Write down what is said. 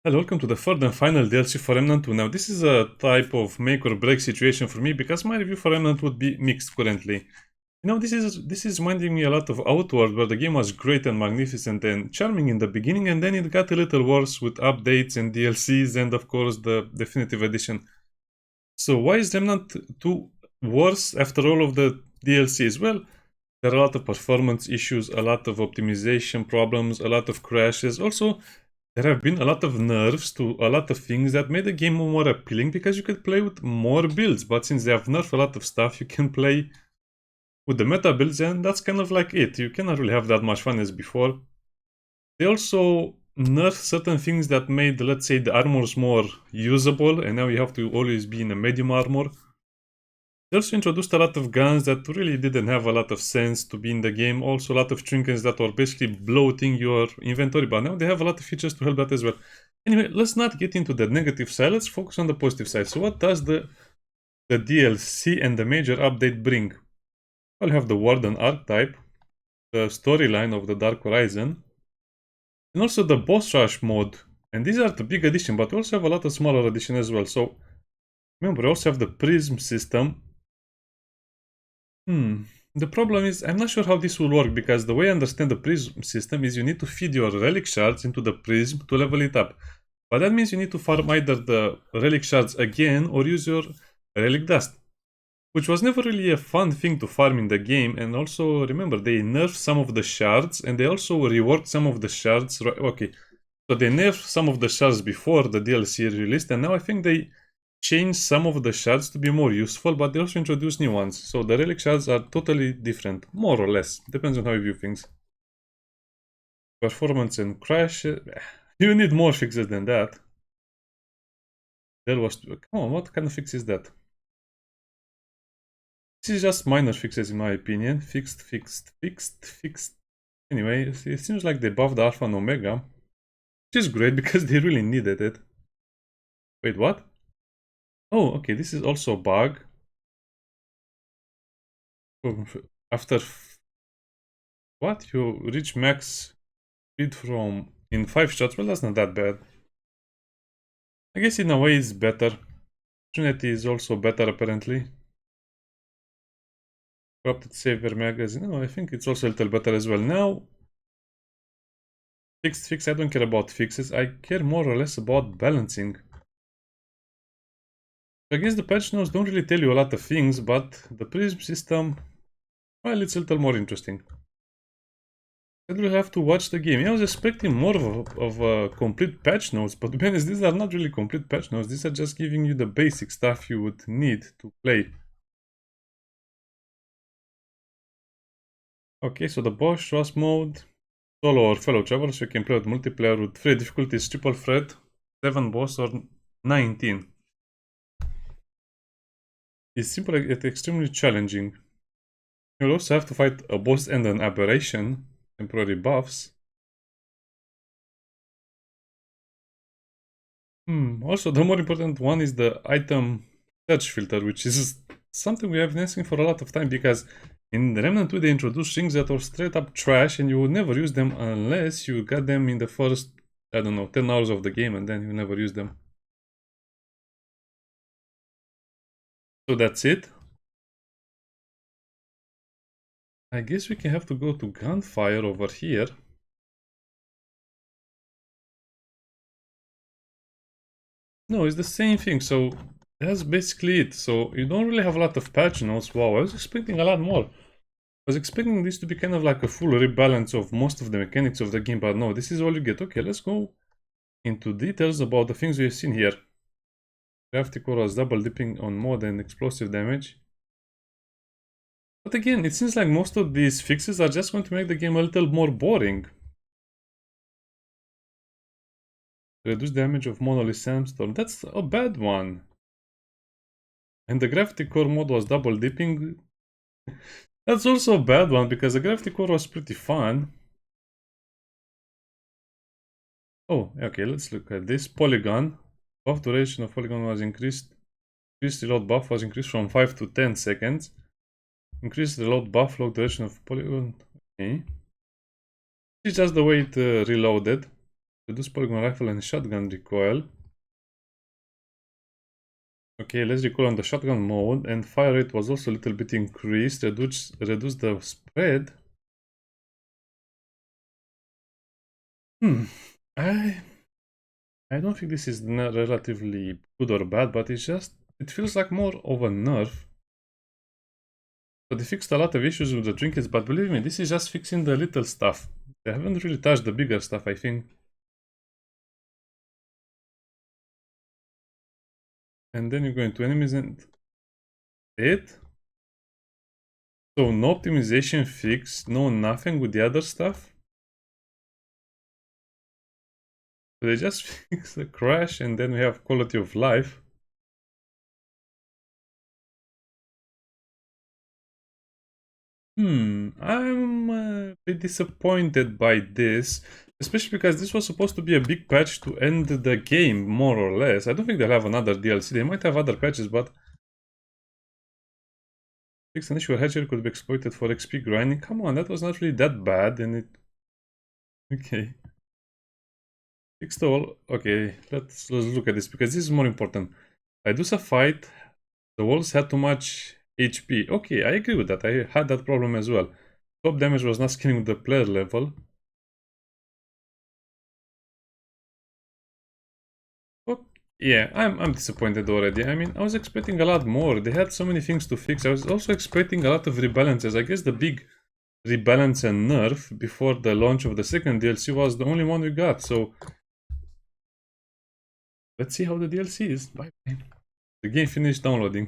Hello, welcome to the third and final DLC for Remnant 2. Now, this is a type of make or break situation for me because my review for Remnant would be mixed currently. This is reminding me a lot of Outward, where the game was great and magnificent and charming in the beginning, and then it got a little worse with updates and DLCs and, of course, the definitive edition. So, why is Remnant 2 worse after all of the DLCs? Well, there are a lot of performance issues, a lot of optimization problems, a lot of crashes. Also, there have been a lot of nerfs to a lot of things that made the game more appealing because you could play with more builds. But since they have nerfed a lot of stuff, you can play with the meta builds, and that's kind of like it. You cannot really have that much fun as before. They also nerfed certain things that made, let's say, the armors more usable, and now you have to always be in a medium armor. They also introduced a lot of guns that really didn't have a lot of sense to be in the game. Also, a lot of trinkets that were basically bloating your inventory, but now they have a lot of features to help that as well. Anyway, let's not get into the negative side. Let's focus on the positive side. So what does the DLC and the major update bring? Well, you have the Warden archetype, the storyline of the Dark Horizon, and also the boss rush mode. And these are the big addition, but we also have a lot of smaller addition as well. So remember, we also have the prism system. The problem is, I'm not sure how this will work, because the way I understand the prism system is you need to feed your relic shards into the prism to level it up. But that means you need to farm either the relic shards again or use your relic dust, which was never really a fun thing to farm in the game. And also, remember, they nerfed some of the shards and they also reworked some of the shards. Okay, so they nerfed some of the shards before the DLC released, and now I think they change some of the shards to be more useful, but they also introduce new ones. So the relic shards are totally different, more or less. Depends on how you view things. Performance and crash. You need more fixes than that. There was... Come on, what kind of fix is that? This is just minor fixes in my opinion. Fixed. Anyway, it seems like they buffed the Alpha and Omega, which is great because they really needed it. Wait, what? Oh, okay, this is also a bug. After what? You reach max speed from in 5 shots? Well, that's not that bad. I guess in a way it's better. Trinity is also better apparently. Corrupted Saver magazine. No, I think it's also a little better as well. Now, fix. I don't care about fixes. I care more or less about balancing. I guess the patch notes don't really tell you a lot of things, but the prism system, well, it's a little more interesting. I will have to watch the game. I was expecting more of a complete patch notes, but to be honest, these are not really complete patch notes. These are just giving you the basic stuff you would need to play. Okay, so the boss trust mode, solo or fellow travelers, you can play with multiplayer with 3 difficulties, triple threat, 7 boss or 19. It's simple yet extremely challenging. You'll also have to fight a boss and an aberration, temporary buffs. Also, the more important one is the item search filter, which is something we have been asking for a lot of time, because in the Remnant 2 they introduced things that were straight up trash and you would never use them unless you got them in the first, I don't know, 10 hours of the game, and then you never use them. So that's it. I guess we can have to go to gunfire over here. No, it's the same thing, so that's basically it. So you don't really have a lot of patch notes. Wow, I was expecting a lot more. I was expecting this to be kind of like a full rebalance of most of the mechanics of the game, but no, this is all you get. Okay, let's go into details about the things we've seen here. Crafty core was double dipping on mod and explosive damage. But again, it seems like most of these fixes are just going to make the game a little more boring. Reduce damage of monolith sandstorm. That's a bad one. And the gravity core mod was double dipping. That's also a bad one, because the gravity core was pretty fun. Oh, okay, let's look at this. Polygon. Buff duration of polygon was increased. Increased reload buff was increased from 5 to 10 seconds. Increased reload buff, long duration of polygon. Okay. This is just the way it reloaded. Reduce polygon rifle and shotgun recoil. Okay, let's recoil on the shotgun mode, and fire rate was also a little bit increased. Reduce the spread. I don't think this is relatively good or bad, but it feels like more of a nerf. So they fixed a lot of issues with the trinkets, but believe me, this is just fixing the little stuff. They haven't really touched the bigger stuff, I think. And then you go into enemies and it. So no optimization fix, no nothing with the other stuff. They just fix the crash and then we have quality of life. I'm a bit disappointed by this, especially because this was supposed to be a big patch to end the game, more or less. I don't think they'll have another DLC. They might have other patches, but fix an issue where hatchery could be exploited for XP grinding. Come on, that was not really that bad, and it... Okay. Fix the wall. Okay, let's look at this, because this is more important. I do a fight. The walls had too much HP. Okay, I agree with that. I had that problem as well. Top damage was not scaling with the player level. Oh, yeah, I'm disappointed already. I mean, I was expecting a lot more. They had so many things to fix. I was also expecting a lot of rebalances. I guess the big rebalance and nerf before the launch of the second DLC was the only one we got. So let's see how the DLC is. Bye. The game finished downloading.